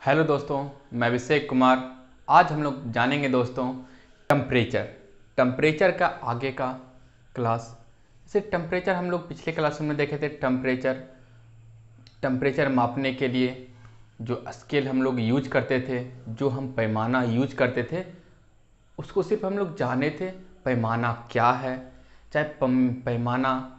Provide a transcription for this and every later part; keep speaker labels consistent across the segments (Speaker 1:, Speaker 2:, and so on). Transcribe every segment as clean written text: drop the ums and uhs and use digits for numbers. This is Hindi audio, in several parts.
Speaker 1: हेलो दोस्तों, मैं अभिषेक कुमार। आज हम लोग जानेंगे दोस्तों टेम्परेचर का आगे का क्लास। जैसे टेम्परेचर हम लोग पिछले क्लास में देखे थे। टेम्परेचर मापने के लिए जो स्केल हम लोग यूज करते थे, जो हम पैमाना यूज करते थे, उसको सिर्फ हम लोग जाने थे पैमाना क्या है। चाहे पैमाना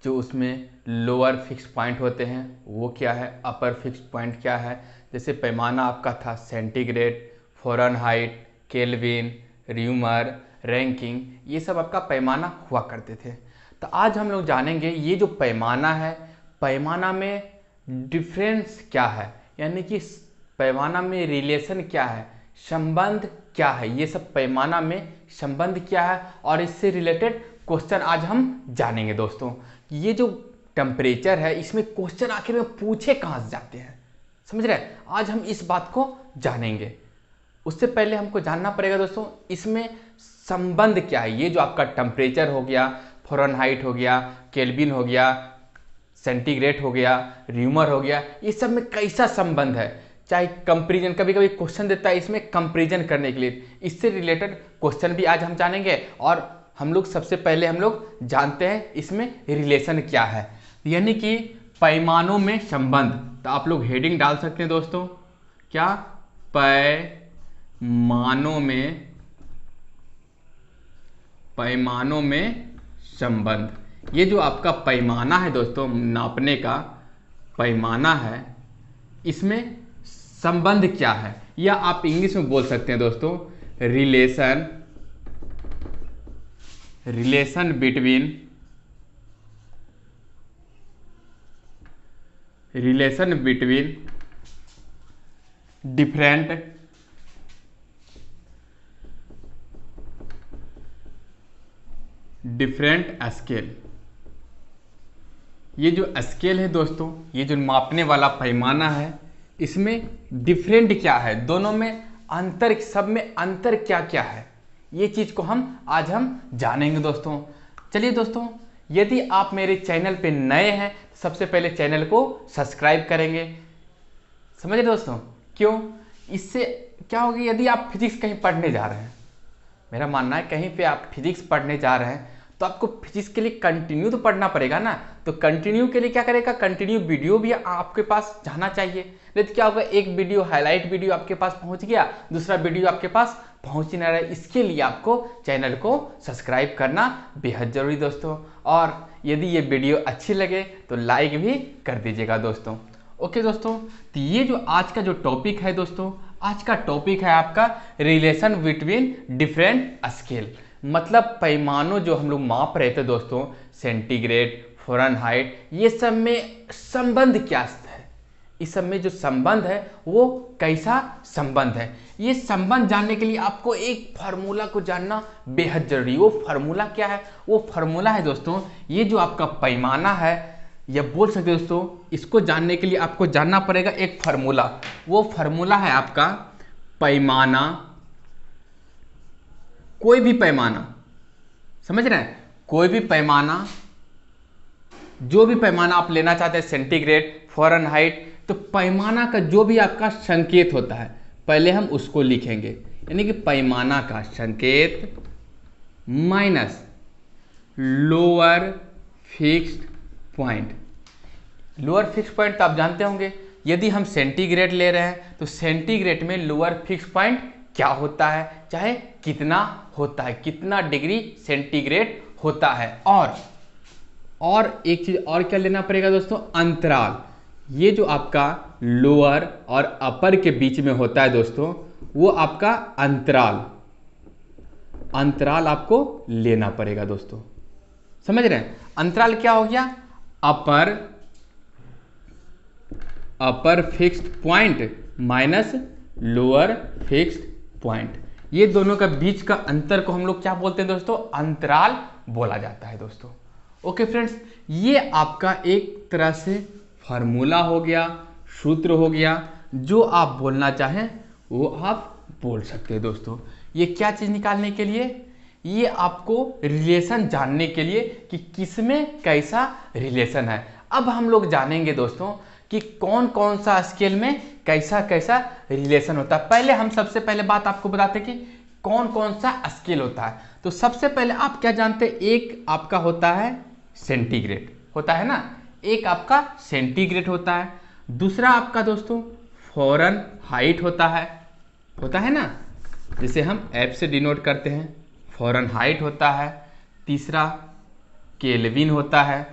Speaker 1: जो उसमें लोअर फिक्स पॉइंट होते हैं वो क्या है, अपर फिक्स पॉइंट क्या है। जैसे पैमाना आपका था centigrade, Fahrenheit, kelvin, rumour, ranking, ये सब आपका पैमाना हुआ करते थे। तो आज हम लोग जानेंगे ये जो पैमाना है, पैमाना में डिफरेंस क्या है, यानी कि पैमाना में रिलेशन क्या है, संबंध क्या है, ये सब पैमाना में संबंध क्या है और इससे रिलेटेड क्वेश्चन आज हम जानेंगे दोस्तों। ये जो टेम्परेचर है इसमें क्वेश्चन आखिर में पूछे कहाँ से जाते हैं, समझ रहे हैं। आज हम इस बात को जानेंगे। उससे पहले हमको जानना पड़ेगा दोस्तों इसमें संबंध क्या है। ये जो आपका टेम्परेचर हो गया, फ़ारेनहाइट हो गया, केल्विन हो गया, सेंटीग्रेड हो गया, र्यूमर हो गया, ये सब में कैसा संबंध है। चाहे कंपैरिजन, कभी कभी क्वेश्चन देता है इसमें कंपैरिजन करने के लिए, इससे रिलेटेड क्वेश्चन भी आज हम जानेंगे। और हम लोग सबसे पहले हम लोग जानते हैं इसमें रिलेशन क्या है, यानी कि पैमानों में संबंध। तो आप लोग हेडिंग डाल सकते हैं दोस्तों, क्या, पैमानों में संबंध। ये जो आपका पैमाना है दोस्तों, नापने का पैमाना है, इसमें संबंध क्या है, या आप इंग्लिश में बोल सकते हैं दोस्तों रिलेशन बिटवीन डिफरेंट स्केल। ये जो स्केल है दोस्तों, ये जो मापने वाला पैमाना है, इसमें डिफरेंट क्या है, दोनों में अंतर, सब में अंतर क्या क्या है, ये चीज को आज हम जानेंगे दोस्तों। चलिए दोस्तों, यदि आप मेरे चैनल पे नए हैं तो सबसे पहले चैनल को सब्सक्राइब करेंगे, समझ रहे दोस्तों। क्यों, इससे क्या होगा, यदि आप फिजिक्स कहीं पढ़ने जा रहे हैं, मेरा मानना है कहीं पे आप फिजिक्स पढ़ने जा रहे हैं तो आपको फिजिक्स के लिए कंटिन्यू तो पढ़ना पड़ेगा ना। तो कंटिन्यू के लिए क्या करेगा, कंटिन्यू वीडियो भी आपके पास जाना चाहिए। नहीं तो क्या होगा, एक वीडियो हाईलाइट वीडियो आपके पास पहुंच गया, दूसरा वीडियो आपके पास पहुंच ही ना रहा। इसके लिए आपको चैनल को सब्सक्राइब करना बेहद जरूरी दोस्तों। और यदि ये वीडियो अच्छी लगे तो लाइक भी कर दीजिएगा दोस्तों। ओके दोस्तों, तो ये जो आज का जो टॉपिक है दोस्तों, आज का टॉपिक है आपका रिलेशन बिटवीन डिफरेंट स्केल। मतलब पैमानों जो हम लोग माप रहे थे दोस्तों, सेंटीग्रेड, फ़ारेनहाइट, ये सब में संबंध क्या है, इस सब में जो संबंध है वो कैसा संबंध है। ये संबंध जानने के लिए आपको एक फार्मूला को जानना बेहद जरूरी। वो फार्मूला क्या है, वो फार्मूला है दोस्तों, ये जो आपका पैमाना है, या बोल सकते हो दोस्तों, इसको जानने के लिए आपको जानना पड़ेगा एक फार्मूला। वो फार्मूला है आपका पैमाना, कोई भी पैमाना, समझ रहे हैं, कोई भी पैमाना, जो भी पैमाना आप लेना चाहते हैं, सेंटीग्रेड, फ़ारेनहाइट, तो पैमाना का जो भी आपका संकेत होता है पहले हम उसको लिखेंगे, यानी कि पैमाना का संकेत minus lower fixed point. Lower fix point तो आप जानते होंगे, यदि हम सेंटीग्रेड ले रहे हैं तो सेंटीग्रेड में लोअर फिक्स पॉइंट क्या होता है, चाहे कितना होता है, कितना डिग्री सेंटीग्रेड होता है। और एक चीज और क्या लेना पड़ेगा दोस्तों, अंतराल। ये जो आपका लोअर और अपर के बीच में होता है दोस्तों, वो आपका अंतराल आपको लेना पड़ेगा दोस्तों, समझ रहे हैं। अंतराल क्या हो गया, upper fixed point minus lower fixed point. ये दोनों का बीच का अंतर को हम लोग क्या बोलते हैं दोस्तों, अंतराल बोला जाता है दोस्तों। ओके फ्रेंड्स, ये आपका एक तरह से फार्मूला हो गया, सूत्र हो गया, जो आप बोलना चाहें वो आप बोल सकते हैं दोस्तों। ये क्या चीज निकालने के लिए, ये आपको रिलेशन जानने के लिए कि किसमें कैसा रिलेशन है। अब हम लोग जानेंगे दोस्तों कि कौन कौन सा स्केल में कैसा कैसा रिलेशन होता है। पहले हम सबसे पहले बात आपको बताते कि कौन कौन सा स्केल होता है। तो सबसे पहले आप क्या जानते हैं, एक आपका होता है सेंटीग्रेड, होता है ना, एक आपका सेंटीग्रेड होता है। दूसरा आपका दोस्तों फ़ारेनहाइट होता है ना, जिसे हम F से डिनोट करते हैं, फ़ारेनहाइट होता है। तीसरा केल्विन होता है,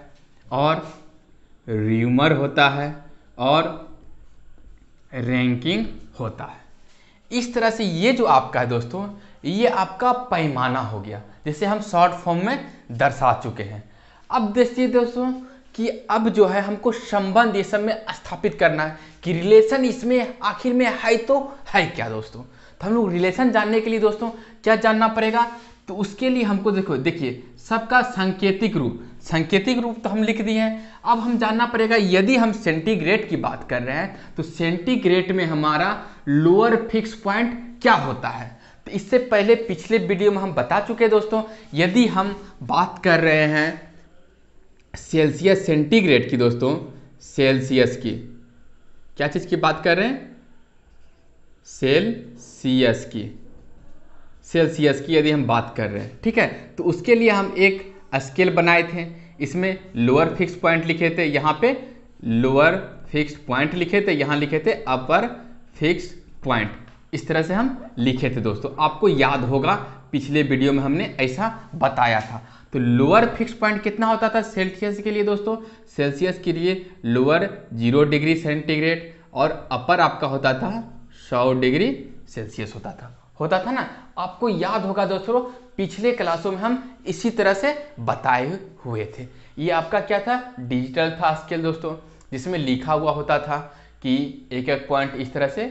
Speaker 1: और र्यूमर होता है, और रैंकिंग होता है। इस तरह से ये जो आपका है दोस्तों, ये आपका पैमाना हो गया, जिसे हम शॉर्ट फॉर्म में दर्शा चुके हैं। अब देखिए दोस्तों कि अब जो है हमको संबंध ये सब में स्थापित करना है कि रिलेशन इसमें आखिर में है तो है क्या दोस्तों। तो हम लोग रिलेशन जानने के लिए दोस्तों क्या जानना पड़ेगा, तो उसके लिए हमको देखिए सबका सांकेतिक रूप तो हम लिख दिए हैं। अब हम जानना पड़ेगा, यदि हम सेंटीग्रेड की बात कर रहे हैं तो सेंटीग्रेड में हमारा लोअर फिक्स पॉइंट क्या होता है। तो इससे पहले पिछले वीडियो में हम बता चुके हैं दोस्तों, यदि हम बात कर रहे हैं सेल्सियस सेंटीग्रेड की दोस्तों, सेल्सियस की, क्या चीज़ की बात कर रहे हैं, सेल्सियस की यदि हम बात कर रहे हैं, ठीक है, तो उसके लिए हम एक स्केल बनाए थे। इसमें लोअर फिक्स पॉइंट लिखे थे, यहाँ पे लोअर फिक्स पॉइंट लिखे थे, यहाँ लिखे थे अपर फिक्स पॉइंट। इस तरह से हम लिखे थे दोस्तों, आपको याद होगा पिछले वीडियो में हमने ऐसा बताया था। तो लोअर फिक्स पॉइंट कितना होता था सेल्सियस के लिए दोस्तों, सेल्सियस के लिए लोअर 0 डिग्री सेंटीग्रेड और अपर आपका होता था 100 डिग्री सेल्सियस होता था ना। आपको याद होगा दोस्तों, पिछले क्लासों में हम इसी तरह से बताए हुए थे। ये आपका क्या था, डिजिटल था स्केल दोस्तों, जिसमें लिखा हुआ होता था कि एक एक पॉइंट इस तरह से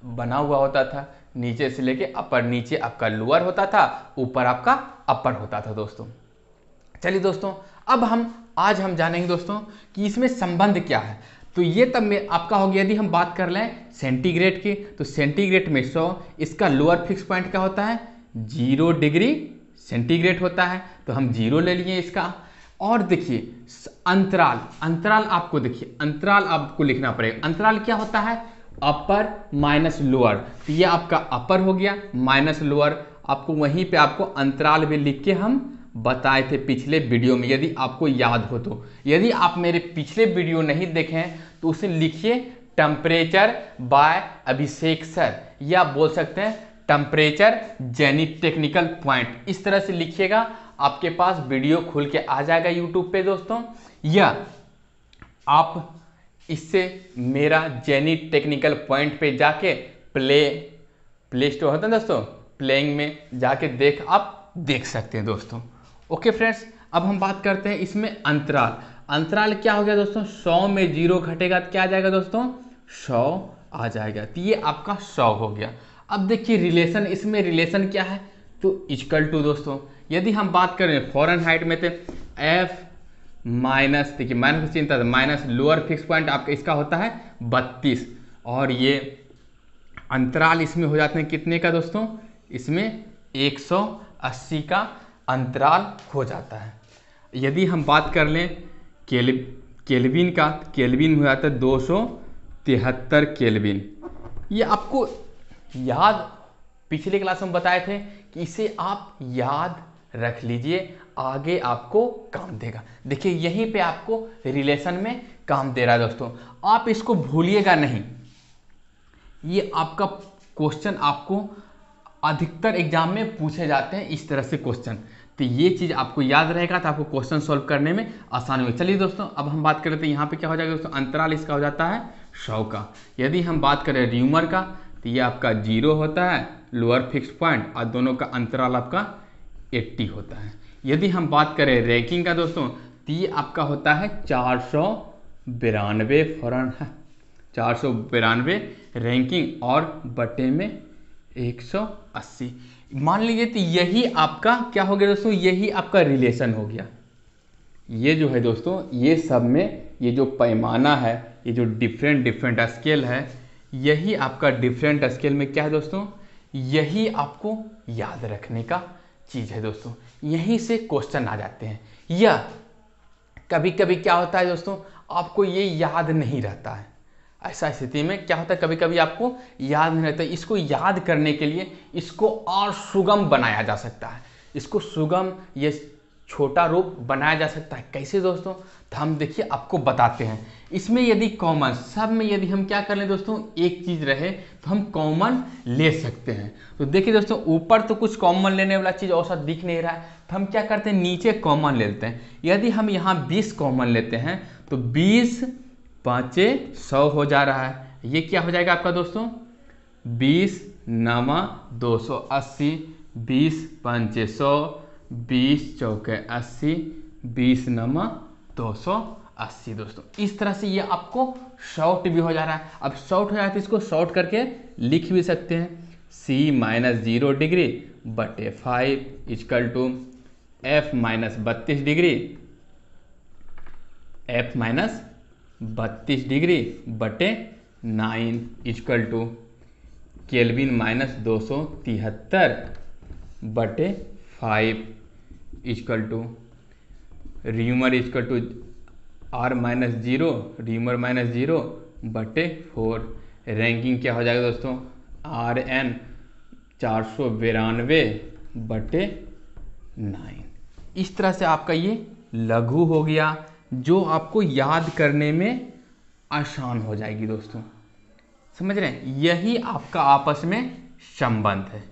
Speaker 1: बना हुआ होता था, नीचे से लेके अपर, नीचे आपका लोअर होता था, ऊपर आपका अपर होता था दोस्तों। चलिए दोस्तों, अब आज हम जानेंगे दोस्तों कि इसमें संबंध क्या है। तो ये तब में आपका हो गया, यदि हम बात कर लें सेंटीग्रेड की, तो सेंटीग्रेड में 100, इसका लोअर फिक्स पॉइंट क्या होता है 0 डिग्री सेंटीग्रेड होता है, तो हम 0 ले लिए इसका। और देखिए अंतराल आपको देखिए, अंतराल आपको लिखना पड़ेगा। अंतराल क्या होता है, अपर माइनस लोअर, तो ये आपका अपर हो गया, माइनस लोअर, आपको वहीं पे आपको अंतराल भी लिख के हम बताए थे पिछले वीडियो में, यदि आपको याद हो तो। यदि आप मेरे पिछले वीडियो नहीं देखें तो उसे लिखिए टेम्परेचर बाय अभिषेक सर, या बोल सकते हैं टेम्परेचर जेनिथ टेक्निकल पॉइंट। इस तरह से लिखिएगा, आपके पास वीडियो खुल के आ जाएगा यूट्यूब पे दोस्तों, या आप इससे मेरा जेनिथ टेक्निकल पॉइंट पे जाके प्ले स्टोर होता है दोस्तों, प्लेइंग में जाके आप देख सकते हैं दोस्तों। ओके फ्रेंड्स, अब हम बात करते हैं इसमें अंतराल क्या हो गया दोस्तों, 100 में 0 घटेगा तो क्या आ जाएगा दोस्तों 100 आ जाएगा, तो ये आपका 100 हो गया। अब देखिए रिलेशन, इसमें रिलेशन क्या है, तो इक्वल टू दोस्तों, यदि हम बात करें फ़ारेनहाइट में थे F माइनस, देखिए माइनस की चिंता, माइनस लोअर फिक्स पॉइंट आपका इसका होता है 32, और ये अंतराल इसमें हो जाते हैं कितने का दोस्तों, इसमें 180 का अंतराल हो जाता है। यदि हम बात कर लें केल्विन का, केल्विन हो जाता है 273 केल्विन। ये आपको याद पिछले क्लास में बताए थे कि इसे आप याद रख लीजिए, आगे आपको काम देगा। देखिए यहीं पे आपको रिलेशन में काम दे रहा है दोस्तों, आप इसको भूलिएगा नहीं। ये आपका क्वेश्चन आपको अधिकतर एग्जाम में पूछे जाते हैं इस तरह से क्वेश्चन, तो ये चीज़ आपको याद रहेगा तो आपको क्वेश्चन सॉल्व करने में आसानी होगी। चलिए दोस्तों, अब हम बात करें तो यहाँ पे क्या हो जाएगा दोस्तों, अंतराल इसका हो जाता है 100 का। यदि हम बात करें र्यूमर का, तो ये आपका 0 होता है लोअर फिक्स पॉइंट, और दोनों का अंतराल आपका 80 होता है। यदि हम बात करें रैंकिंग का दोस्तों, तो ये आपका होता है 492 रैंकिंग, और बटे में 180। मान लीजिए तो यही आपका क्या हो गया दोस्तों, यही आपका रिलेशन हो गया। ये जो है दोस्तों, ये सब में ये जो पैमाना है, ये जो डिफरेंट स्केल है, यही आपका डिफरेंट स्केल में क्या है दोस्तों, यही आपको याद रखने का चीज़ है दोस्तों। यहीं से क्वेश्चन आ जाते हैं, या कभी कभी क्या होता है दोस्तों, आपको ये याद नहीं रहता है, ऐसा स्थिति में क्या होता है, कभी कभी आपको याद नहीं रहता। इसको याद करने के लिए इसको और सुगम बनाया जा सकता है, इसको सुगम ये छोटा रूप बनाया जा सकता है। कैसे दोस्तों, तो हम देखिए आपको बताते हैं। इसमें यदि कॉमन, सब में यदि हम क्या कर लें दोस्तों, एक चीज़ रहे तो हम कॉमन ले सकते हैं। तो देखिए दोस्तों, ऊपर तो कुछ कॉमन लेने वाला चीज़ औसत दिख नहीं रहा है, तो हम क्या करते हैं, नीचे कॉमन ले लेते हैं। यदि हम यहाँ 20 कॉमन लेते हैं तो 20 पाँचे 100 हो जा रहा है। ये क्या हो जाएगा आपका दोस्तों, 20 9 280, 20 पंचे 100, 20 चौके 80, 20 9 280 दोस्तों। इस तरह से ये आपको शॉर्ट भी हो जा रहा है। अब शॉर्ट हो जाए तो इसको शॉर्ट करके लिख भी सकते हैं, c -0 डिग्री बटे 5 equal to f -32 degree, f -32 degree बटे 9 इक्वल टू केल्विन -273 बटे 5 equal to Reaumur equal to r -0, Reaumur -0 बटे 4। रैंकिंग क्या हो जाएगा दोस्तों, Rn 492 बटे 9। इस तरह से आपका ये लघु हो गया, जो आपको याद करने में आसान हो जाएगी दोस्तों। समझ रहे हैं, यही आपका आपस में संबंध है।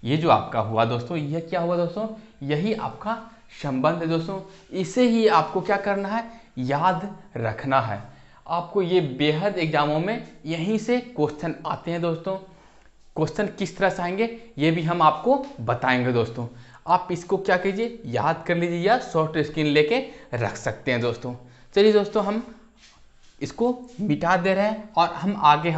Speaker 1: ये जो आपका हुआ दोस्तों, यह क्या हुआ दोस्तों, यही आपका संबंध है दोस्तों। इसे ही आपको क्या करना है, याद रखना है। आपको ये बेहद एग्जामों में यहीं से क्वेश्चन आते हैं दोस्तों। क्वेश्चन किस तरह से आएंगे ये भी हम आपको बताएंगे दोस्तों। आप इसको क्या कीजिए, याद कर लीजिए या शॉर्ट स्क्रीन लेके रख सकते हैं दोस्तों। चलिए दोस्तों, हम इसको मिटा दे रहे हैं और हम आगे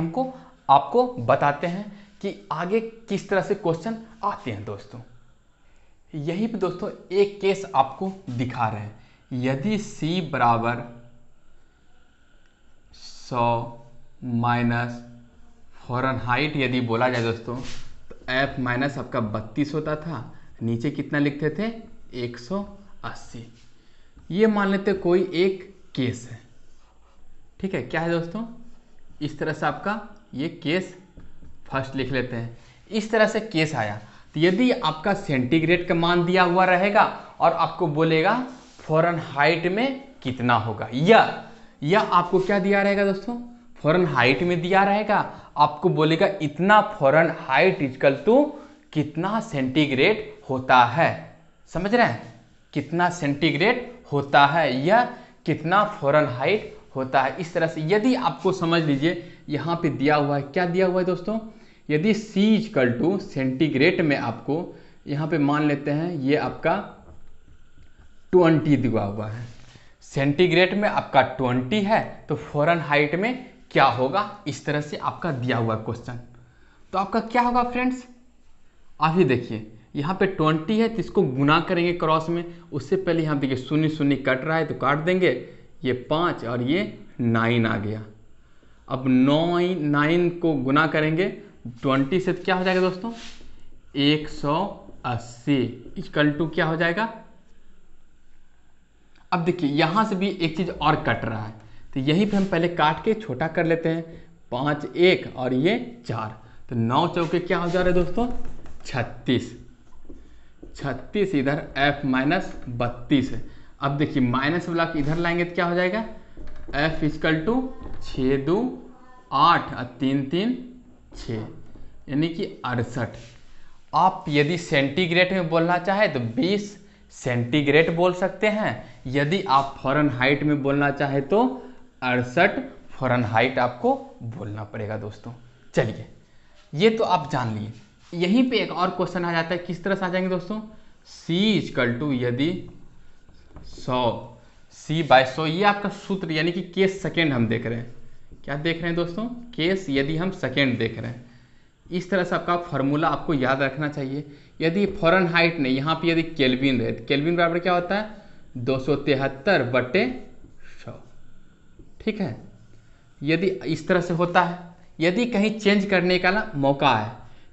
Speaker 1: आपको बताते हैं कि आगे किस तरह से क्वेश्चन आते हैं दोस्तों। यही पे दोस्तों एक केस आपको दिखा रहे हैं। यदि c बराबर 100 माइनस फ़ारेनहाइट यदि बोला जाए दोस्तों, तो f माइनस आपका 32 होता था, नीचे कितना लिखते थे 180। ये मान लेते कोई एक केस है, ठीक है। क्या है दोस्तों, इस तरह से आपका ये केस फर्स्ट लिख लेते हैं। इस तरह से केस आया तो यदि आपका सेंटीग्रेड का मान दिया हुआ रहेगा और आपको बोलेगा फ़ारेनहाइट में कितना होगा, या आपको क्या दिया रहेगा दोस्तों, फ़ारेनहाइट में दिया रहेगा, आपको बोलेगा इतना फ़ारेनहाइट इक्वल टू कितना सेंटीग्रेड होता है। समझ रहे हैं, कितना सेंटीग्रेड होता है या कितना फ़ारेनहाइट होता है। इस तरह से यदि आपको समझ लीजिए, यहाँ पे दिया हुआ है, क्या दिया हुआ है दोस्तों, यदि c इक्वल टू सेंटीग्रेड में आपको यहाँ पे मान लेते हैं ये आपका 20 दिया हुआ है, सेंटीग्रेड में आपका 20 है, तो फ़ारेनहाइट में क्या होगा, इस तरह से आपका दिया हुआ क्वेश्चन। तो आपका क्या होगा फ्रेंड्स, अभी देखिए यहाँ पे 20 है तो इसको गुना करेंगे क्रॉस में। उससे पहले यहाँ देखिए शून्य शून्य कट रहा है तो काट देंगे, ये 5 और ये 9 आ गया। अब 9 को गुना करेंगे 20 से तो क्या हो जाएगा दोस्तों 180 इक्वल टू क्या हो जाएगा। अब देखिए यहाँ से भी एक चीज़ और कट रहा है, तो यहीं पे हम पहले काट के छोटा कर लेते हैं। 5 1 और ये 4, तो 9 चौके क्या हो जा रहा है दोस्तों 36 इधर f माइनस 32 है। अब देखिए माइनस वाला इधर लाएंगे तो क्या हो जाएगा f इक्वल टू 6 2 8 और 3 3 6 यानी कि 68। आप यदि सेंटीग्रेड में बोलना चाहे तो 20 सेंटीग्रेड बोल सकते हैं, यदि आप फ़ारेनहाइट में बोलना चाहे तो 68 फ़ारेनहाइट आपको बोलना पड़ेगा दोस्तों। चलिए ये तो आप जान लिए। यहीं पे एक और क्वेश्चन आ जाता है, किस तरह से आ जाएंगे दोस्तों, c इक्वल टू यदि 100 c/100, ये आपका सूत्र यानी कि केस सेकेंड हम देख रहे हैं। क्या देख रहे हैं दोस्तों, केस यदि हम सेकेंड देख रहे हैं। इस तरह से आपका फार्मूला आपको याद रखना चाहिए। यदि फ़ारेनहाइट नहीं, यहाँ पे यदि केल्विन रहे तो केल्विन बराबर क्या होता है 273 बटे 100, ठीक है। यदि इस तरह से होता है, यदि कहीं चेंज करने का ना मौका है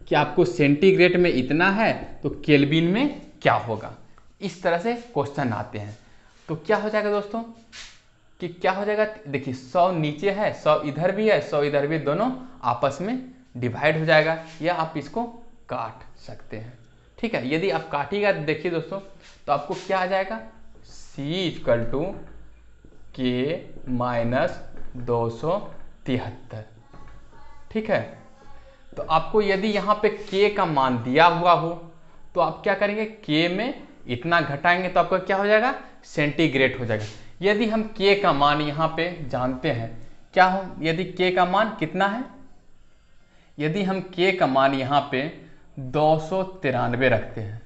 Speaker 1: कि आपको सेंटीग्रेड में इतना है तो केल्विन में क्या होगा, इस तरह से क्वेश्चन आते हैं। तो क्या हो जाएगा दोस्तों, कि क्या हो जाएगा, देखिए 100 नीचे है, 100 इधर भी है, 100 इधर भी, दोनों आपस में डिवाइड हो जाएगा, या आप इसको काट सकते हैं। ठीक है, यदि आप काटिएगा देखिए दोस्तों तो आपको क्या आ जाएगा, C = K - 273। ठीक है, तो आपको यदि यहाँ पे K का मान दिया हुआ हो तो आप क्या करेंगे, K में इतना घटाएंगे तो आपका क्या हो जाएगा, सेंटीग्रेड हो जाएगा। यदि हम K का मान यहाँ पे जानते हैं, क्या हो, यदि K का मान कितना है, यदि हम K का मान यहाँ पे 293 रखते हैं,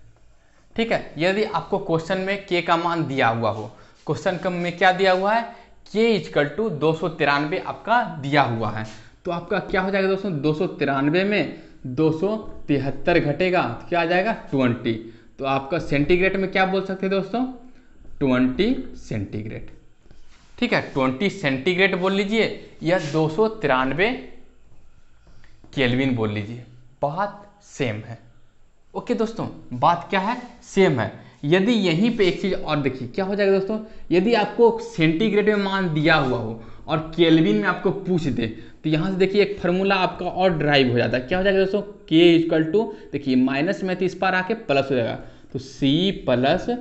Speaker 1: ठीक है, यदि आपको क्वेश्चन में K का मान दिया हुआ हो, क्वेश्चन में क्या दिया हुआ है, K = 293 आपका दिया हुआ है, तो आपका क्या हो जाएगा दोस्तों, 293 में 273 घटेगा तो क्या आ जाएगा, 20। तो आपका सेंटीग्रेड में क्या बोल सकते हैं दोस्तों, 20 सेंटीग्रेड। ठीक है, 20 सेंटीग्रेड बोल लीजिए या 293 केल्विन बोल लीजिए, बात सेम है। ओके दोस्तों, बात क्या है, सेम है। यदि यहीं पे एक चीज और देखिए क्या हो जाएगा दोस्तों, यदि आपको सेंटीग्रेड में मान दिया हुआ हो और केल्विन में आपको पूछ दे तो यहाँ से देखिए एक फार्मूला आपका और ड्राइव हो जाता है। क्या हो जाएगा दोस्तों, K = देखिए माइनस में तो इस पार आके प्लस हो जाएगा, तो C +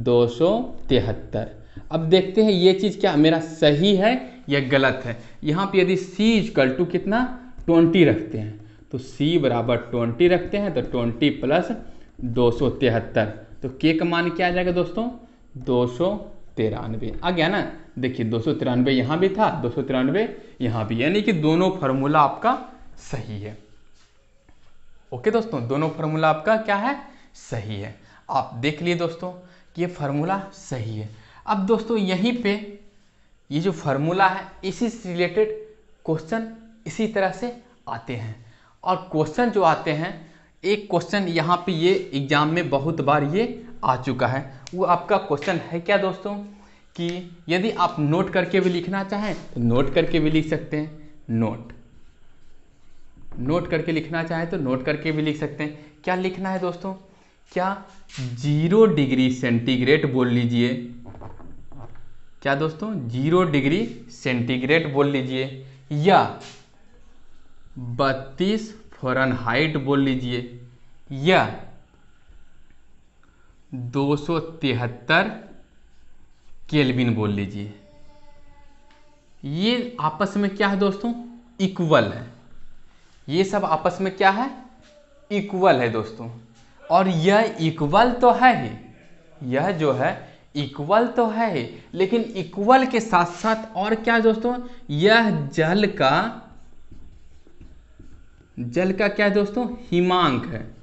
Speaker 1: 273। अब देखते हैं ये चीज़ क्या मेरा सही है या गलत है। यहाँ पे यदि C = कितना, 20 रखते हैं, तो C = 20 रखते हैं, तो 20 + 273, तो K का मान क्या आ जाएगा दोस्तों, 293 आ गया ना। देखिए 293 यहाँ भी था, 293 यहाँ भी, यानी कि दोनों फार्मूला आपका सही है। ओके दोस्तों, दोनों फार्मूला आपका क्या है, सही है। आप देख लिए दोस्तों कि ये फार्मूला सही है। अब दोस्तों यहीं पे ये जो फार्मूला है इसी से रिलेटेड क्वेश्चन इसी तरह से आते हैं, और क्वेश्चन जो आते हैं, एक क्वेश्चन यहाँ पे ये एग्जाम में बहुत बार ये आ चुका है, वो आपका क्वेश्चन है क्या दोस्तों, कि यदि आप नोट करके भी लिखना चाहें तो नोट करके भी लिख सकते हैं, नोट करके लिखना चाहें तो नोट करके भी लिख सकते हैं। क्या लिखना है दोस्तों, क्या 0 डिग्री सेंटीग्रेड बोल लीजिए, क्या दोस्तों 0 डिग्री सेंटीग्रेड बोल लीजिए, या 32 फ़ारेनहाइट बोल लीजिए, या 273 केल्विन बोल लीजिए। ये आपस में क्या है दोस्तों, इक्वल है। ये सब आपस में क्या है, इक्वल है दोस्तों। और यह इक्वल तो है ही, यह जो है इक्वल तो है ही, लेकिन इक्वल के साथ साथ और क्या है दोस्तों, यह जल का क्या है दोस्तों, हिमांक है।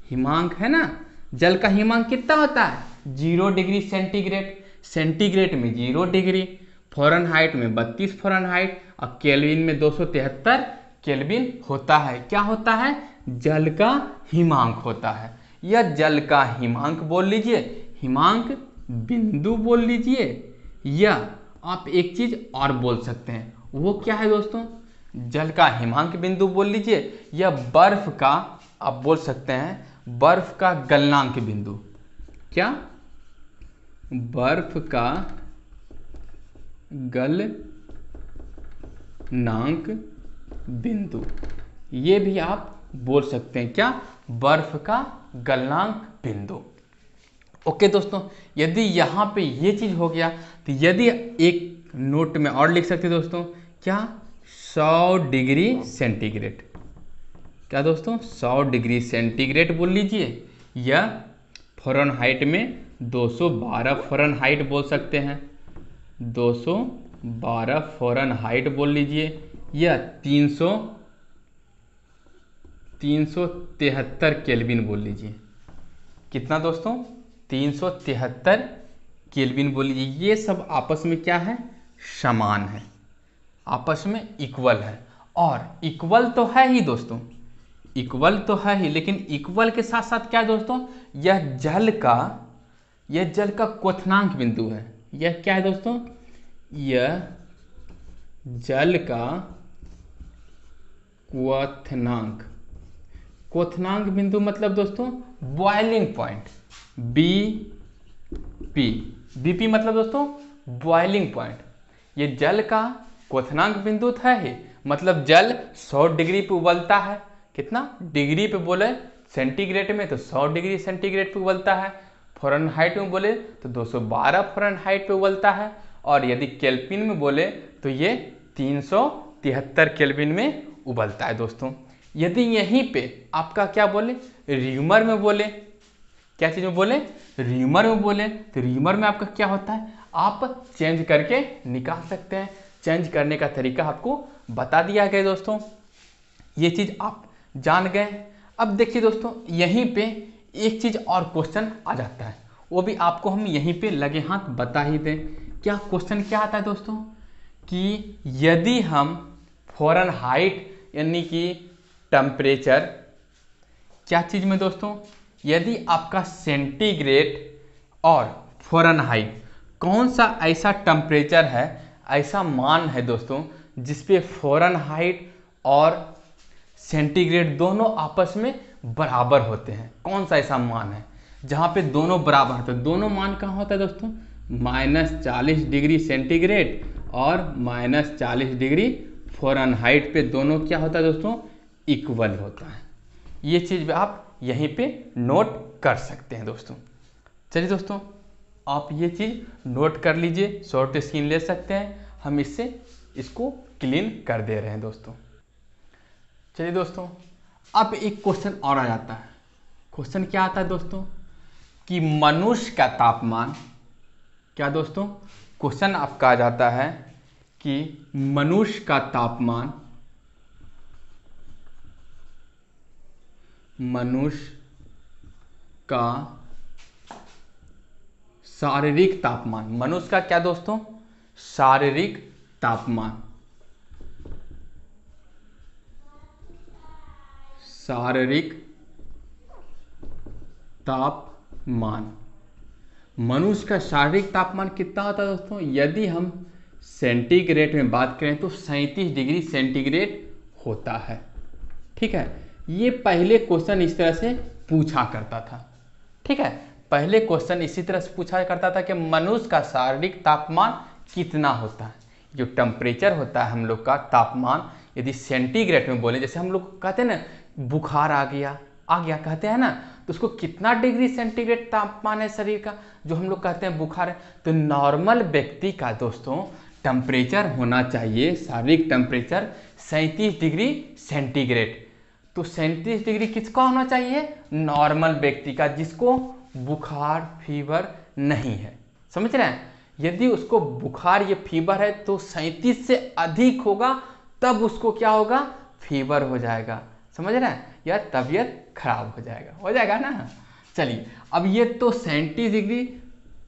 Speaker 1: हिमांक है ना, जल का हिमांक कितना होता है, 0 डिग्री सेंटीग्रेड। सेंटीग्रेड में 0 डिग्री, फ़ारेनहाइट में 32 फ़ारेनहाइट, और केल्विन में 273 केल्विन होता है। क्या होता है, जल का हिमांक होता है। यह जल का हिमांक बोल लीजिए, हिमांक बिंदु बोल लीजिए, या आप एक चीज और बोल सकते हैं, वो क्या है दोस्तों, जल का हिमांक बिंदु बोल लीजिए, या बर्फ का आप बोल सकते हैं बर्फ का गलनांक बिंदु। क्या, बर्फ का गलनांक बिंदु, ये भी आप बोल सकते हैं, क्या, बर्फ का गलनांक बिंदु। ओके दोस्तों, यदि यहाँ पे ये चीज हो गया तो यदि एक नोट में और लिख सकते दोस्तों, क्या, 100 डिग्री सेंटीग्रेड। क्या दोस्तों, 100 डिग्री सेंटीग्रेड बोल लीजिए, या फ़ारेनहाइट में 212 फ़ारेनहाइट बोल सकते हैं, 212 फ़ारेनहाइट बोल लीजिए, या 373 केल्विन बोल लीजिए। कितना दोस्तों, 373 केल्विन बोल लीजिए। ये सब आपस में क्या है, समान है, आपस में इक्वल है। और इक्वल तो है ही दोस्तों, इक्वल तो है ही, लेकिन इक्वल के साथ साथ क्या है दोस्तों, यह जल का क्वथनांक बिंदु है। यह क्या है दोस्तों, यह जल का क्वथनांक बिंदु मतलब दोस्तों बॉइलिंग पॉइंट, बीपी मतलब दोस्तों बॉइलिंग पॉइंट। ये जल का क्वथनांक बिंदु था ही, मतलब जल 100 डिग्री पे उबलता है। कितना डिग्री पे बोले सेंटीग्रेड में तो 100 डिग्री सेंटीग्रेड पे उबलता है। फ़ारेनहाइट में बोले तो 212 फ़ारेनहाइट पे उबलता है। और यदि केल्विन में बोले तो ये 373 केल्विन में उबलता है दोस्तों। यदि यहीं पे आपका क्या बोले र्यूमर में बोले, क्या चीज़ में बोले र्यूमर में बोले, तो र्यूमर में आपका क्या होता है आप चेंज करके निकाल सकते हैं। चेंज करने का तरीका आपको बता दिया गया दोस्तों, ये चीज़ आप जान गए। अब देखिए दोस्तों यहीं पे एक चीज़ और क्वेश्चन आ जाता है, वो भी आपको हम यहीं पे लगे हाथ बता ही दें। क्या क्वेश्चन क्या आता है दोस्तों कि यदि हम फ़ारेनहाइट यानी कि टेम्परेचर, क्या चीज़ में दोस्तों, यदि आपका सेंटीग्रेड और फ़ारेनहाइट कौन सा ऐसा टेम्परेचर है, ऐसा मान है दोस्तों जिसपे फ़ारेनहाइट और सेंटीग्रेड दोनों आपस में बराबर होते हैं। कौन सा ऐसा मान है जहाँ पे दोनों बराबर होते हैं? दोनों मान कहाँ होता है दोस्तों, -40 डिग्री सेंटीग्रेड और -40 डिग्री फ़ारेनहाइट पे दोनों क्या होता है दोस्तों, इक्वल होता है। ये चीज़ आप यहीं पे नोट कर सकते हैं दोस्तों। चलिए दोस्तों आप ये चीज़ नोट कर लीजिए, शॉर्ट स्क्रीन ले सकते हैं, हम इसको क्लीन कर दे रहे हैं दोस्तों। चलिए दोस्तों अब एक क्वेश्चन और आ जाता है। क्वेश्चन क्या आता है दोस्तों कि मनुष्य का तापमान, क्या दोस्तों क्वेश्चन आपका आ जाता है कि मनुष्य का तापमान, मनुष्य का शारीरिक तापमान, मनुष्य का क्या दोस्तों शारीरिक तापमान, शारीरिक तापमान, मनुष्य का शारीरिक तापमान कितना होता है दोस्तों? यदि हम सेंटीग्रेड में बात करें तो 37 डिग्री सेंटीग्रेड होता है। ठीक है, ये पहले क्वेश्चन इस तरह से पूछा करता था। ठीक है, पहले क्वेश्चन इसी तरह से पूछा करता था कि मनुष्य का शारीरिक तापमान कितना होता है। जो टेम्परेचर होता है हम लोग का तापमान, यदि सेंटीग्रेड में बोले, जैसे हम लोग कहते हैं ना बुखार आ गया कहते हैं ना, तो उसको कितना डिग्री सेंटीग्रेड तापमान है शरीर का, जो हम लोग कहते हैं बुखार है। तो नॉर्मल व्यक्ति का दोस्तों टेम्परेचर होना चाहिए, शारीरिक टेम्परेचर 37 डिग्री सेंटीग्रेड। तो 37 डिग्री किसका होना चाहिए? नॉर्मल व्यक्ति का, जिसको बुखार फीवर नहीं है। समझ रहे हैं? यदि उसको बुखार ये फीवर है तो 37 से अधिक होगा, तब उसको क्या होगा, फीवर हो जाएगा। समझ रहे हैं? या तबीयत खराब हो जाएगा ना। चलिए अब ये तो 37 डिग्री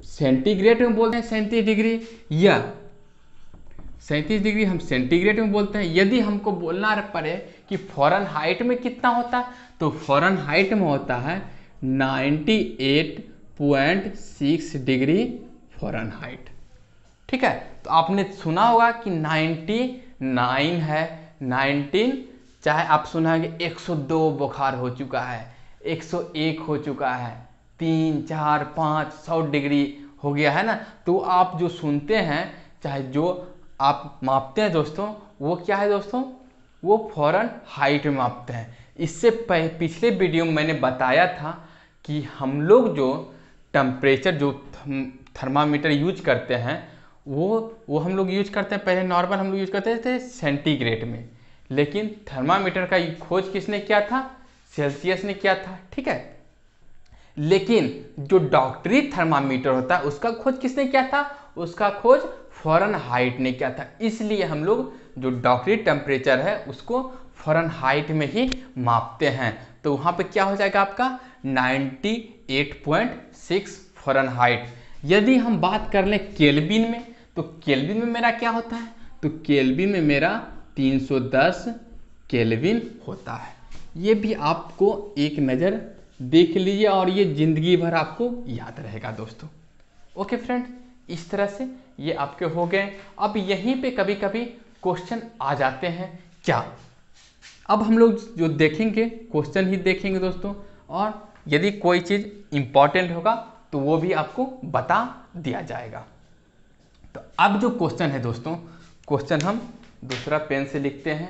Speaker 1: सेंटीग्रेड में बोलते हैं, 37 डिग्री या 37 डिग्री हम सेंटीग्रेड में बोलते हैं। यदि हमको बोलना पड़े कि फ़ारेनहाइट में कितना होता है, तो फ़ारेनहाइट में होता है 98.6 डिग्री फ़ारेनहाइट। ठीक है, तो आपने सुना होगा कि 99 है, 19, चाहे आप सुना है कि 102 बुखार हो चुका है, 101 हो चुका है, 3, 4, 5, 100 डिग्री हो गया है ना। तो आप जो सुनते हैं, चाहे जो आप मापते हैं दोस्तों, वो क्या है दोस्तों, वो फ़ारेनहाइट में मापते हैं। इससे पिछले वीडियो में मैंने बताया था कि हम लोग जो टेम्परेचर जो थर्मामीटर यूज करते हैं, वो हम लोग यूज करते हैं, पहले नॉर्मल हम लोग यूज करते थे सेंटीग्रेड में, लेकिन थर्मामीटर का खोज किसने किया था? सेल्सियस ने किया था। ठीक है, लेकिन जो डॉक्टरी थर्मामीटर होता है उसका खोज किसने किया था? उसका खोज फ़ारेनहाइट ने किया था। इसलिए हम लोग जो डॉक्टरी टेम्परेचर है उसको फ़ारेनहाइट में ही मापते हैं। तो वहाँ पे क्या हो जाएगा आपका 98.6 फ़ारेनहाइट। यदि हम बात कर लें केल्विन में, तो केल्विन में मेरा क्या होता है? तो केल्विन में मेरा 310 केल्विन होता है। ये भी आपको एक नज़र देख लीजिए और ये ज़िंदगी भर आपको याद रहेगा दोस्तों। ओके फ्रेंड, इस तरह से ये आपके हो गए। अब यहीं पे कभी कभी क्वेश्चन आ जाते हैं क्या, अब हम लोग जो देखेंगे क्वेश्चन ही देखेंगे दोस्तों, और यदि कोई चीज़ इम्पॉर्टेंट होगा तो वो भी आपको बता दिया जाएगा। तो अब जो क्वेश्चन है दोस्तों, क्वेश्चन हम दूसरा पेन से लिखते हैं।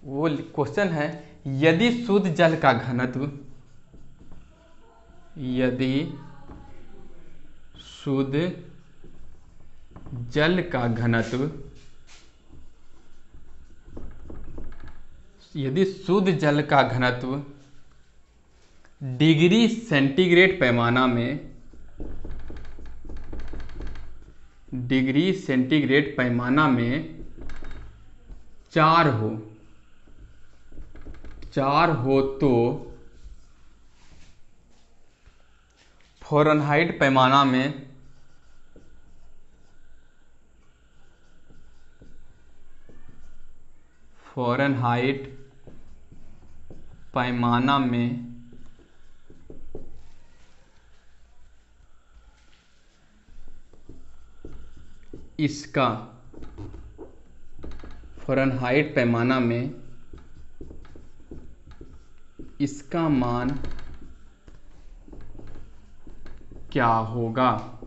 Speaker 1: वो क्वेश्चन है, यदि शुद्ध जल का घनत्व, यदि शुद्ध जल का घनत्व, यदि शुद्ध जल का घनत्व डिग्री सेंटीग्रेड पैमाना में, डिग्री सेंटीग्रेड पैमाना में 4 हो, 4 हो तो फ़ारेनहाइट पैमाना में, फ़ारेनहाइट पैमाना में इसका, फ़ारेनहाइट पैमाना में इसका मान क्या होगा,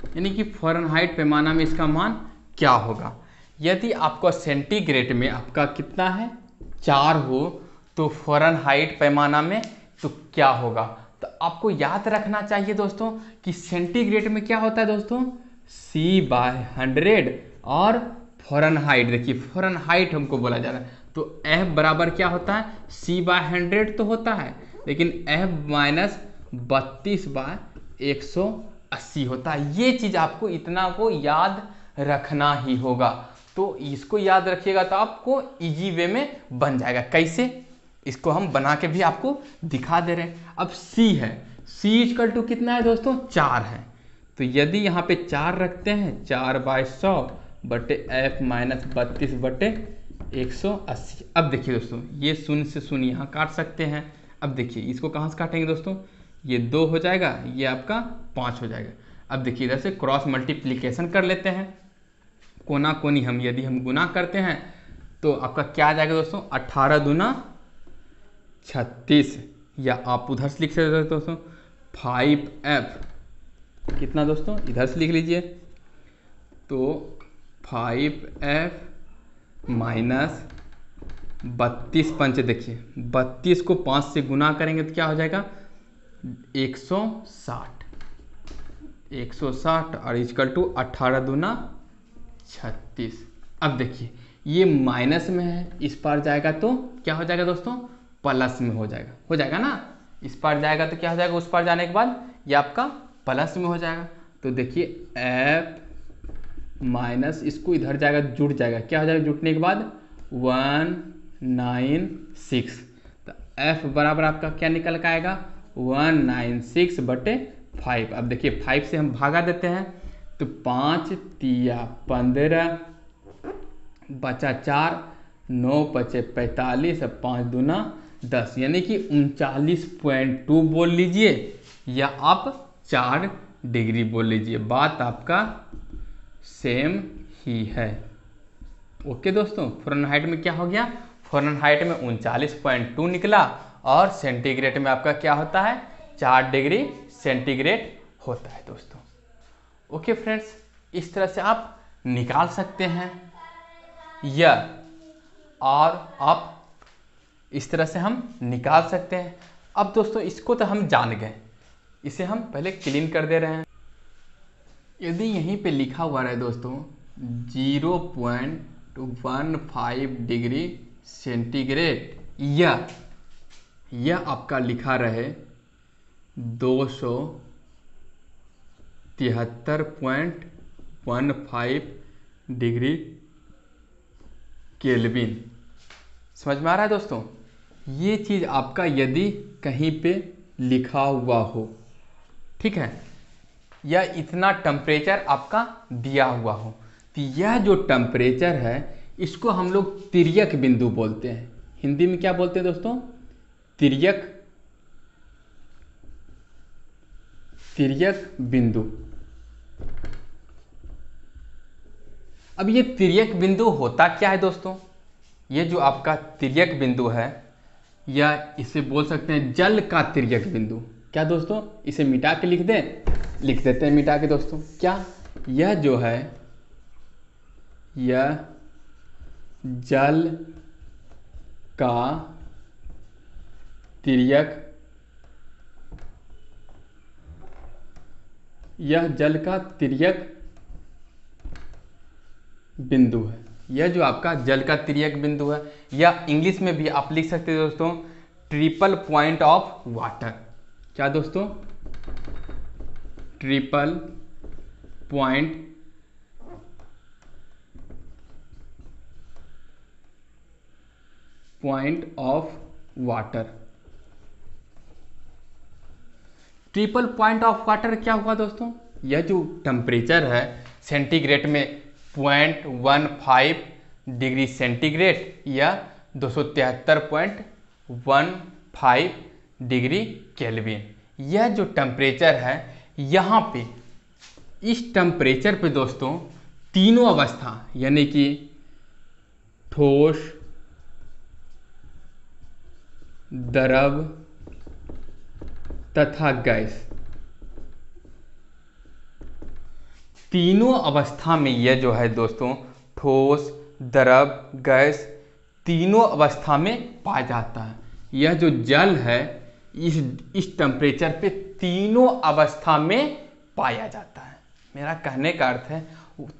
Speaker 1: यानी कि फ़ारेनहाइट पैमाना में इसका मान क्या होगा। यदि आपका सेंटीग्रेड में आपका कितना है 4 हो तो फ़ारेनहाइट पैमाना में तो क्या होगा। तो आपको याद रखना चाहिए दोस्तों कि सेंटीग्रेड में क्या होता है दोस्तों, C/100 और फ़ारेनहाइट, देखिए फ़ारेनहाइट हमको बोला जा रहा है तो F बराबर क्या होता है, C/100 तो होता है, लेकिन F - 32/180 होता है। ये चीज़ आपको इतना को याद रखना ही होगा। तो इसको याद रखिएगा तो आपको इजी वे में बन जाएगा। कैसे, इसको हम बना के भी आपको दिखा दे रहे हैं। अब C है, C = कितना है दोस्तों, 4 है। तो यदि यहाँ पे 4 रखते हैं, 4/100 बटे F - 32/180। अब देखिए दोस्तों, ये 0 से 0 यहाँ काट सकते हैं। अब देखिए इसको कहाँ से काटेंगे दोस्तों, ये 2 हो जाएगा, ये आपका 5 हो जाएगा। अब देखिए इधर से क्रॉस मल्टीप्लिकेशन कर लेते हैं, कोना कोनी हम यदि हम गुना करते हैं तो आपका क्या आ जाएगा दोस्तों, 18 दूना 36, या आप उधर से लिख सकते हो दोस्तों 5F कितना दोस्तों, इधर से लिख लीजिए तो 5F - 32 पंच, देखिए 32 को 5 से गुना करेंगे तो क्या हो जाएगा 160, 160 और = 18 दूना 36। अब देखिए ये माइनस में है, इस पार जाएगा तो क्या हो जाएगा दोस्तों, प्लस में हो जाएगा ना। इस पार जाएगा तो क्या हो जाएगा, उस पार जाने के बाद ये आपका प्लस में हो जाएगा। तो देखिए F माइनस, इसको इधर जाएगा जुड़ जाएगा, क्या हो जाएगा जुटने के बाद 196। तो F बराबर आपका क्या निकल के आएगा 196/5। अब देखिए 5 से हम भागा देते हैं तो 5 तिया 15 बचा 4, 9 बचे 45, 5 दूना 10, यानी कि 39.2 बोल लीजिए या आप 4 डिग्री बोल लीजिए, बात आपका सेम ही है। ओके दोस्तों, फ़ारेनहाइट में क्या हो गया, फ़ारेनहाइट में 39.2 निकला और सेंटीग्रेड में आपका क्या होता है 4 डिग्री सेंटीग्रेड होता है दोस्तों। ओके फ्रेंड्स, इस तरह से आप निकाल सकते हैं या और आप इस तरह से हम निकाल सकते हैं। अब दोस्तों इसको तो हम जान गए, इसे हम पहले क्लीन कर दे रहे हैं। यदि यहीं पे लिखा हुआ रहे दोस्तों 0.15 डिग्री सेंटीग्रेड, यह आपका लिखा रहे 273.15 डिग्री केल्विन, समझ में आ रहा है दोस्तों। ये चीज़ आपका यदि कहीं पे लिखा हुआ हो, ठीक है, या इतना टेम्परेचर आपका दिया हुआ हो, तो यह जो टेम्परेचर है इसको हम लोग तिर्यक बिंदु बोलते हैं। हिंदी में क्या बोलते हैं दोस्तों, तिर्यक बिंदु। अब ये तिर्यक बिंदु होता क्या है दोस्तों, ये जो आपका तिर्यक बिंदु है या इसे बोल सकते हैं जल का तिर्यक बिंदु। क्या दोस्तों, इसे मिटा के लिख देते हैं मिटा के दोस्तों, क्या यह जो है यह जल का तिर्यक, यह जल का तिर्यक बिंदु है। यह जो आपका जल का तिर्यक बिंदु है, या इंग्लिश में भी आप लिख सकते हैं दोस्तों ट्रिपल पॉइंट ऑफ वाटर। क्या दोस्तों? Triple point of water. Triple point of water क्या हुआ दोस्तों? यह जो टेम्परेचर है सेंटीग्रेड में 0.15 डिग्री सेंटीग्रेड या 273.15 डिग्री केल्विन, यह जो टेम्परेचर है यहाँ पे, इस टेम्परेचर पे दोस्तों तीनों अवस्था यानी कि ठोस, द्रव तथा गैस, तीनों अवस्था में यह जो है दोस्तों ठोस, द्रव, गैस, तीनों अवस्था में पाया जाता है। यह जो जल है इस टेम्परेचर पे तीनों अवस्था में पाया जाता है। मेरा कहने का अर्थ है,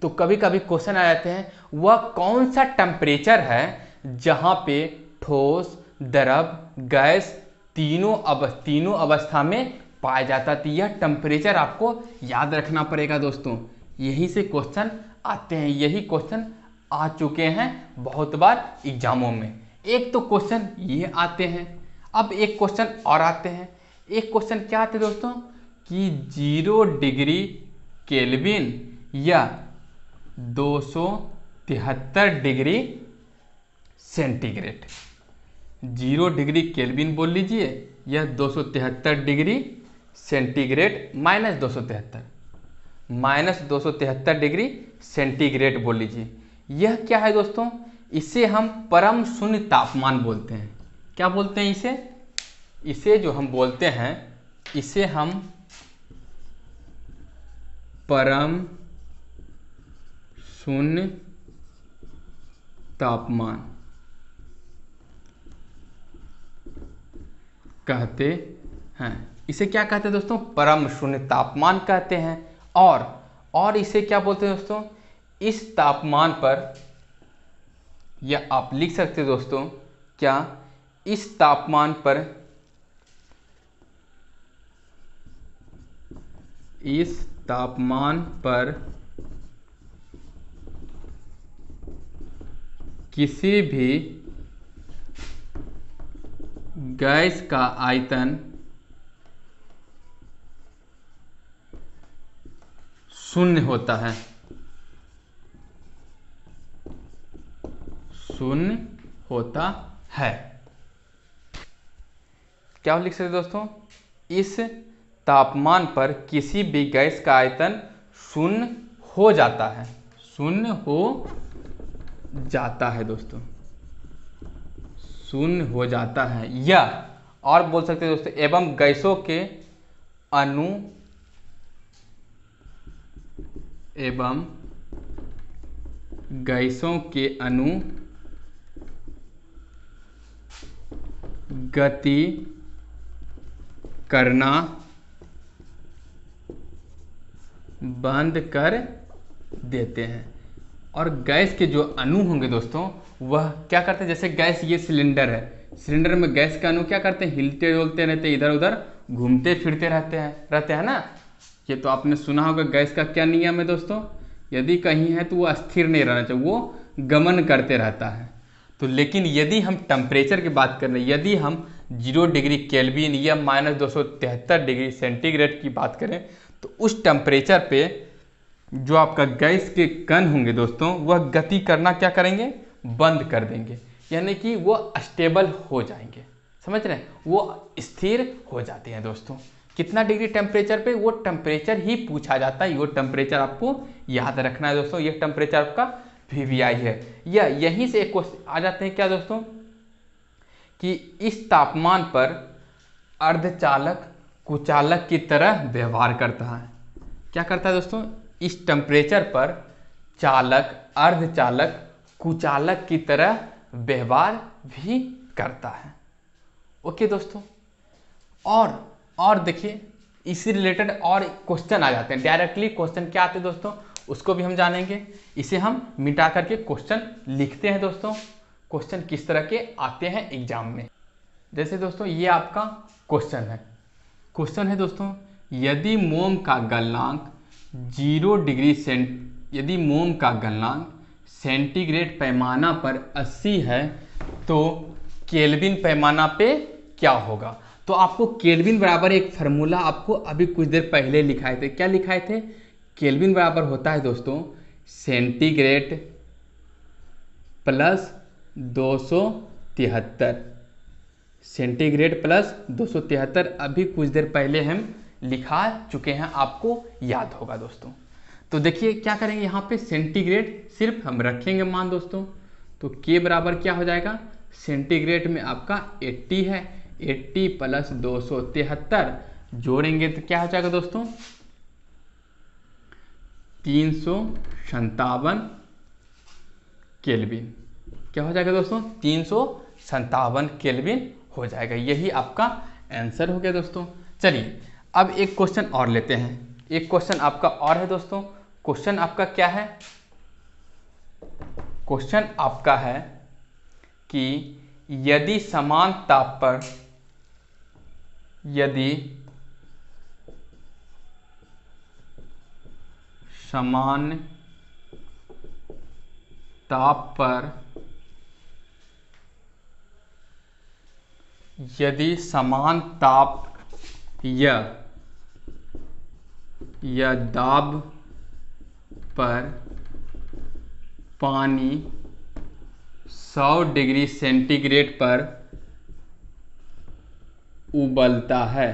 Speaker 1: तो कभी कभी क्वेश्चन आ जाते हैं वह कौन सा टेम्परेचर है जहाँ पे ठोस, द्रव, गैस तीनों अवस्था में पाया जाता है। तो यह टेम्परेचर आपको याद रखना पड़ेगा दोस्तों, यहीं से क्वेश्चन आते हैं, यही क्वेश्चन आ चुके हैं बहुत बार एग्जामों में। एक तो क्वेश्चन ये आते हैं, अब एक क्वेश्चन और आते हैं। एक क्वेश्चन क्या आते हैं दोस्तों कि 0 डिग्री केल्विन या 273 डिग्री सेंटीग्रेड। 0 डिग्री केल्विन बोल लीजिए या 273 डिग्री सेंटीग्रेड -273 डिग्री सेंटीग्रेड बोल लीजिए। यह क्या है दोस्तों? इसे हम परम शून्य तापमान बोलते हैं। क्या बोलते हैं इसे? इसे जो हम बोलते हैं, इसे हम परम शून्य तापमान कहते हैं। इसे क्या कहते हैं दोस्तों? परम शून्य तापमान कहते हैं। और इसे क्या बोलते हैं दोस्तों? इस तापमान पर, या आप लिख सकते हैं दोस्तों, क्या इस तापमान पर, इस तापमान पर किसी भी गैस का आयतन शून्य होता है। शून्य होता है। क्या लिख सकते दोस्तों? इस तापमान पर किसी भी गैस का आयतन शून्य हो जाता है। शून्य हो जाता है दोस्तों, शून्य हो जाता है। या और बोल सकते हैं दोस्तों, एवं गैसों के अणु, एवं गैसों के अणु गति करना बंद कर देते हैं। और गैस के जो अणु होंगे दोस्तों, वह क्या करते हैं? जैसे गैस, ये सिलेंडर है, सिलेंडर में गैस के अणु क्या करते हैं? हिलते डुलते रहते हैं, इधर उधर घूमते फिरते रहते हैं ना। ये तो आपने सुना होगा गैस का क्या नियम है दोस्तों? यदि कहीं है तो वो स्थिर नहीं रहना चाहिए, वो गमन करते रहता है। तो लेकिन यदि हम टेम्परेचर की बात कर रहे हैं, यदि हम 0 डिग्री केल्विन या -273 डिग्री सेंटीग्रेड की बात करें, तो उस टेम्परेचर पे जो आपका गैस के कण होंगे दोस्तों, वह गति करना क्या करेंगे? बंद कर देंगे, यानी कि वो स्टेबल हो जाएंगे। समझ रहे हैं? वो स्थिर हो जाते हैं दोस्तों। कितना डिग्री टेम्परेचर पे? वो टेम्परेचर ही पूछा जाता है, वो टेम्परेचर आपको याद रखना है दोस्तों। ये टेम्परेचर आपका VVI है। या यहीं से एक क्वेश्चन आ जाते हैं क्या दोस्तों कि इस तापमान पर अर्धचालक कुचालक की तरह व्यवहार करता है। क्या करता है दोस्तों? इस टेम्परेचर पर चालक, अर्धचालक, कुचालक की तरह व्यवहार भी करता है। ओके दोस्तों, और देखिए इसी रिलेटेड और क्वेश्चन आ जाते हैं। डायरेक्टली क्वेश्चन क्या आते हैं दोस्तों, उसको भी हम जानेंगे। इसे हम मिटा करके क्वेश्चन लिखते हैं दोस्तों। क्वेश्चन किस तरह के आते हैं एग्जाम में, जैसे दोस्तों ये आपका क्वेश्चन है। क्वेश्चन है दोस्तों, यदि मोम का गलनांक 0 डिग्री यदि मोम का गलनांक सेंटीग्रेड पैमाना पर 80 है तो केल्विन पैमाना पे क्या होगा। तो आपको केल्विन बराबर एक फार्मूला आपको अभी कुछ देर पहले लिखाए थे। क्या लिखाए थे? केल्विन बराबर होता है दोस्तों सेंटीग्रेड प्लस 273। सेंटीग्रेड प्लस 273 अभी कुछ देर पहले हम लिखा चुके हैं, आपको याद होगा दोस्तों। तो देखिए क्या करेंगे, यहाँ पे सेंटीग्रेड सिर्फ हम रखेंगे मान दोस्तों। तो के बराबर क्या हो जाएगा, सेंटीग्रेड में आपका 80 है, 80 प्लस 273 जोड़ेंगे तो क्या हो जाएगा दोस्तों 357 केल्विन। क्या हो जाएगा दोस्तों 357 केल्विन हो जाएगा। यही आपका आंसर हो गया दोस्तों। चलिए अब एक क्वेश्चन और लेते हैं। एक क्वेश्चन आपका और है दोस्तों। क्वेश्चन आपका क्या है, क्वेश्चन आपका है कि यदि समान ताप पर समान ताप पर यदि समान ताप या दाब पर पानी 100 डिग्री सेंटीग्रेड पर उबलता है,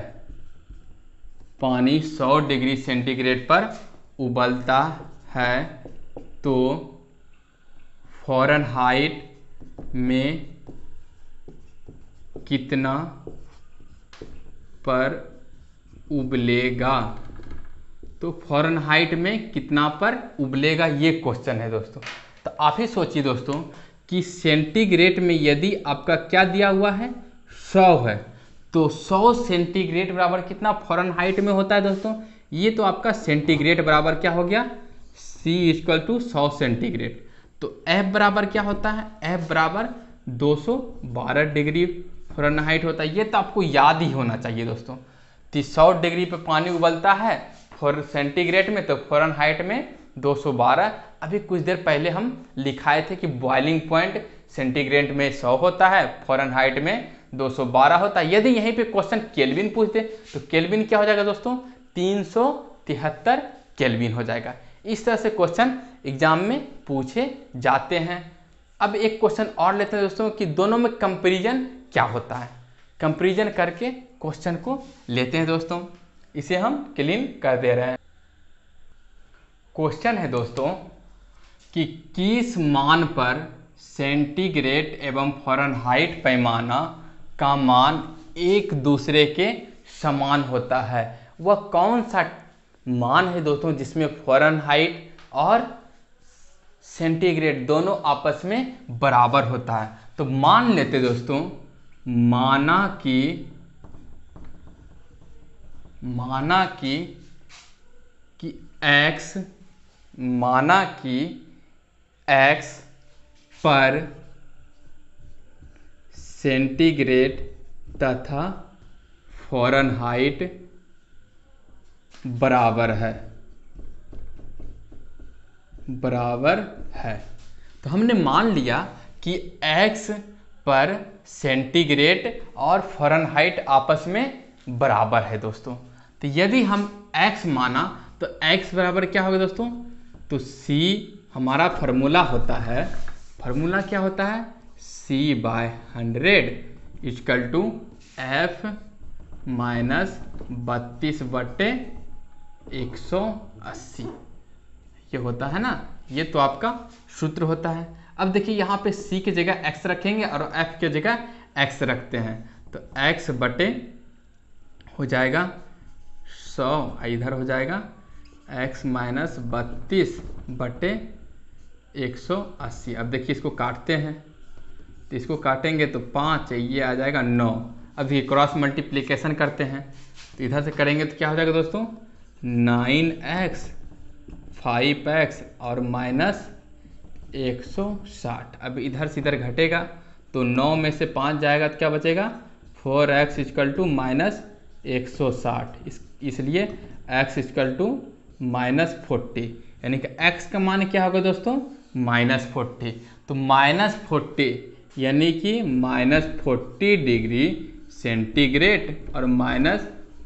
Speaker 1: पानी 100 डिग्री सेंटीग्रेड पर उबलता है तो फ़ारेनहाइट में कितना पर उबलेगा। तो फ़ारेनहाइट में कितना पर उबलेगा, ये क्वेश्चन है दोस्तों। तो आप ही सोचिए दोस्तों कि सेंटीग्रेड में यदि आपका क्या दिया हुआ है 100 है, तो 100 सेंटीग्रेड बराबर कितना फ़ारेनहाइट में होता है दोस्तों। ये तो आपका सेंटीग्रेड बराबर क्या हो गया C = 100 सेंटीग्रेड। तो F बराबर क्या होता है, F बराबर 212 डिग्री फ़ारेनहाइट होता है। ये तो आपको याद ही होना चाहिए दोस्तों। 100 डिग्री पे पानी उबलता है सेंटीग्रेड में, तो फ़ारेनहाइट में 212। अभी कुछ देर पहले हम लिखाए थे कि बॉइलिंग पॉइंट सेंटीग्रेड में 100 होता है, फ़ारेनहाइट में 212 होता है। यदि यहीं पे क्वेश्चन केल्विन पूछते तो केल्विन क्या हो जाएगा दोस्तों 373 केल्विन हो जाएगा। इस तरह से क्वेश्चन एग्जाम में पूछे जाते हैं। अब एक क्वेश्चन और लेते हैं दोस्तों कि दोनों में कंपैरिजन क्या होता है। कंपैरिजन करके क्वेश्चन को लेते हैं दोस्तों। इसे हम क्लीन कर दे रहे हैं। क्वेश्चन है दोस्तों कि किस मान पर सेंटीग्रेड एवं फ़ारेनहाइट पैमाना का मान एक दूसरे के समान होता है। वह कौन सा मान है दोस्तों जिसमें फ़ारेनहाइट और सेंटीग्रेड दोनों आपस में बराबर होता है। तो मान लेते दोस्तों, माना कि x पर सेंटीग्रेड तथा फ़ारेनहाइट बराबर है। तो हमने मान लिया कि x पर सेंटीग्रेड और फ़ारेनहाइट आपस में बराबर है दोस्तों। तो यदि हम x माना तो x बराबर क्या होगा दोस्तों, तो C हमारा फार्मूला होता है, फार्मूला क्या होता है C/100 = F -32 बटे 180। ये होता है ना, ये तो आपका सूत्र होता है। अब देखिए यहाँ पे C की जगह x रखेंगे और F की जगह x रखते हैं, तो x बटे हो जाएगा 100, इधर हो जाएगा x माइनस 32/180। अब देखिए इसको काटते हैं, तो इसको काटेंगे तो 5 है, ये आ जाएगा 9। अब ये क्रॉस मल्टीप्लिकेशन करते हैं, तो इधर से करेंगे तो क्या हो जाएगा दोस्तों, 9x 5x और माइनस 160। अब इधर से इधर घटेगा तो 9 में से 5 जाएगा तो क्या बचेगा, 4x इक्वल टू माइनस 160। इसलिए x इक्वल टू माइनस 40, यानी कि x का मान क्या होगा दोस्तों, माइनस 40। तो माइनस 40 यानी कि माइनस 40 डिग्री सेंटीग्रेड और माइनस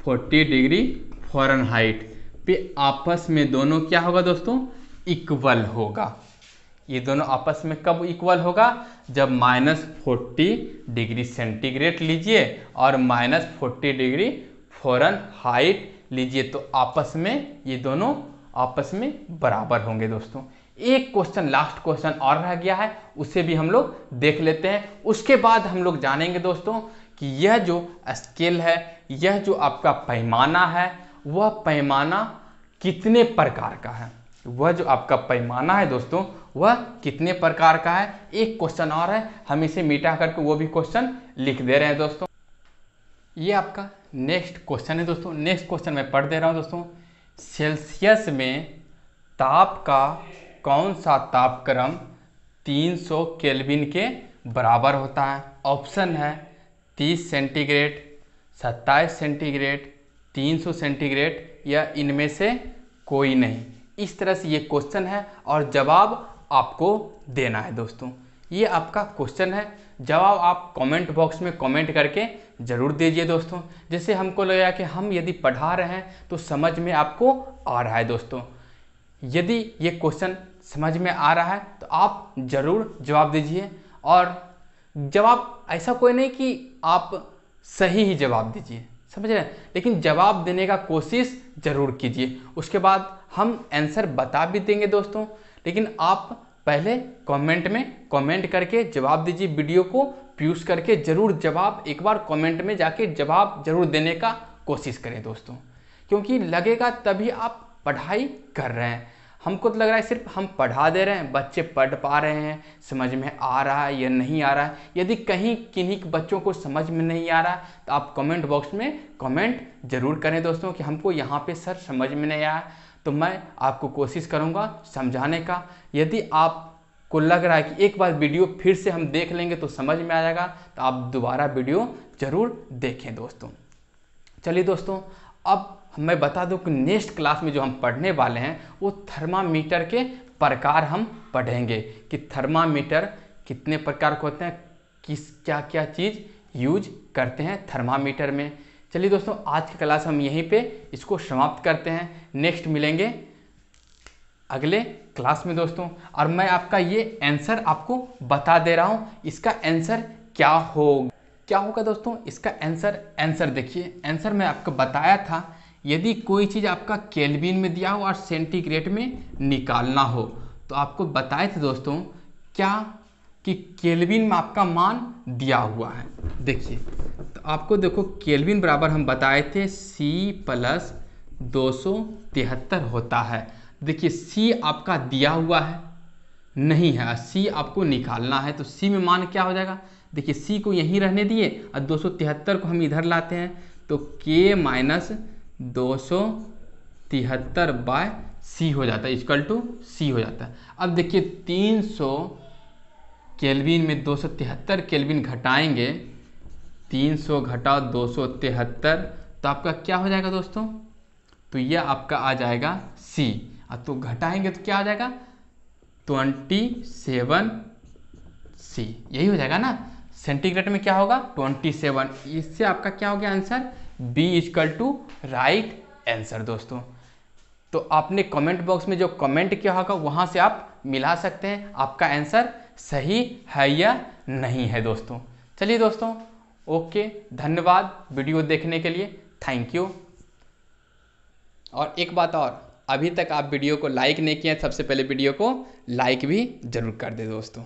Speaker 1: 40 डिग्री फ़ारेनहाइट पे आपस में दोनों क्या होगा दोस्तों, इक्वल होगा। ये दोनों आपस में कब इक्वल होगा, जब माइनस 40 डिग्री सेंटीग्रेड लीजिए और माइनस 40 डिग्री फ़ारेनहाइट लीजिए, तो आपस में ये दोनों आपस में बराबर होंगे दोस्तों। एक क्वेश्चन, लास्ट क्वेश्चन और रह गया है, उसे भी हम लोग देख लेते हैं। उसके बाद हम लोग जानेंगे दोस्तों कि यह जो स्केल है, यह जो आपका पैमाना है, वह पैमाना कितने प्रकार का है। वह जो आपका पैमाना है दोस्तों, वह कितने प्रकार का है। एक क्वेश्चन और है, हम इसे मिटा करके वो भी क्वेश्चन लिख दे रहे हैं दोस्तों। ये आपका नेक्स्ट क्वेश्चन है दोस्तों। नेक्स्ट क्वेश्चन मैं पढ़ दे रहा हूँ दोस्तों। सेल्सियस में ताप का कौन सा तापक्रम 300 केल्विन के बराबर होता है। ऑप्शन है 30 सेंटीग्रेड, 27 सेंटीग्रेड, 300 सेंटीग्रेड या इनमें से कोई नहीं। इस तरह से ये क्वेश्चन है और जवाब आपको देना है दोस्तों। ये आपका क्वेश्चन है, जवाब आप कमेंट बॉक्स में कमेंट करके ज़रूर दीजिए दोस्तों। जैसे हमको लगा कि हम यदि पढ़ा रहे हैं तो समझ में आपको आ रहा है दोस्तों। यदि ये क्वेश्चन समझ में आ रहा है तो आप ज़रूर जवाब दीजिए। और जवाब ऐसा कोई नहीं कि आप सही ही जवाब दीजिए, समझ रहे हैं, लेकिन जवाब देने का कोशिश ज़रूर कीजिए। उसके बाद हम आंसर बता भी देंगे दोस्तों, लेकिन आप पहले कमेंट में कमेंट करके जवाब दीजिए। वीडियो को पॉज करके ज़रूर जवाब एक बार कमेंट में जाके जवाब ज़रूर देने का कोशिश करें दोस्तों, क्योंकि लगेगा तभी आप पढ़ाई कर रहे हैं। हमको तो लग रहा है सिर्फ हम पढ़ा दे रहे हैं, बच्चे पढ़ पा रहे हैं, समझ में आ रहा है या नहीं आ रहा है। यदि कहीं किन्हीं बच्चों को समझ में नहीं आ रहा है तो आप कमेंट बॉक्स में कमेंट ज़रूर करें दोस्तों कि हमको यहाँ पे सर समझ में नहीं आया, तो मैं आपको कोशिश करूँगा समझाने का। यदि आपको लग रहा है कि एक बार वीडियो फिर से हम देख लेंगे तो समझ में आ जाएगा, तो आप दोबारा वीडियो ज़रूर देखें दोस्तों। चलिए दोस्तों, अब मैं बता दूं कि नेक्स्ट क्लास में जो हम पढ़ने वाले हैं वो थर्मामीटर के प्रकार हम पढ़ेंगे कि थर्मामीटर कितने प्रकार के होते हैं, किस क्या क्या चीज़ यूज करते हैं थर्मामीटर में। चलिए दोस्तों, आज की क्लास हम यहीं पे इसको समाप्त करते हैं। नेक्स्ट मिलेंगे अगले क्लास में दोस्तों। और मैं आपका ये आंसर आपको बता दे रहा हूँ, इसका आंसर क्या होगा दोस्तों। इसका आंसर देखिए, आंसर मैं आपको बताया था, यदि कोई चीज़ आपका केल्विन में दिया हो और सेंटीग्रेड में निकालना हो तो आपको बताए थे दोस्तों क्या कि केल्विन में आपका मान दिया हुआ है। देखिए तो आपको देखो केल्विन बराबर हम बताए थे C + 273 होता है। देखिए C आपका दिया हुआ है नहीं है, C आपको निकालना है, तो C में मान क्या हो जाएगा। देखिए C को यहीं रहने दिए और 273 को हम इधर लाते हैं तो K - 273/C हो जाता है, इक्वल टू C हो जाता है। अब देखिए 300 केल्विन में 273 केल्विन घटाएंगे, 300 घटाओ 273 तो आपका क्या हो जाएगा दोस्तों, तो यह आपका आ जाएगा C। अब तो घटाएंगे तो क्या आ जाएगा 27C, यही हो जाएगा ना। सेंटीग्रेड में क्या होगा 27। इससे आपका क्या हो गया आंसर, B = राइट आंसर दोस्तों। तो आपने कमेंट बॉक्स में जो कमेंट किया होगा वहाँ से आप मिला सकते हैं आपका आंसर सही है या नहीं है दोस्तों। चलिए दोस्तों, ओके, धन्यवाद वीडियो देखने के लिए, थैंक यू। और एक बात और, अभी तक आप वीडियो को लाइक नहीं किए हैं, सबसे पहले वीडियो को लाइक भी जरूर कर दे दोस्तों।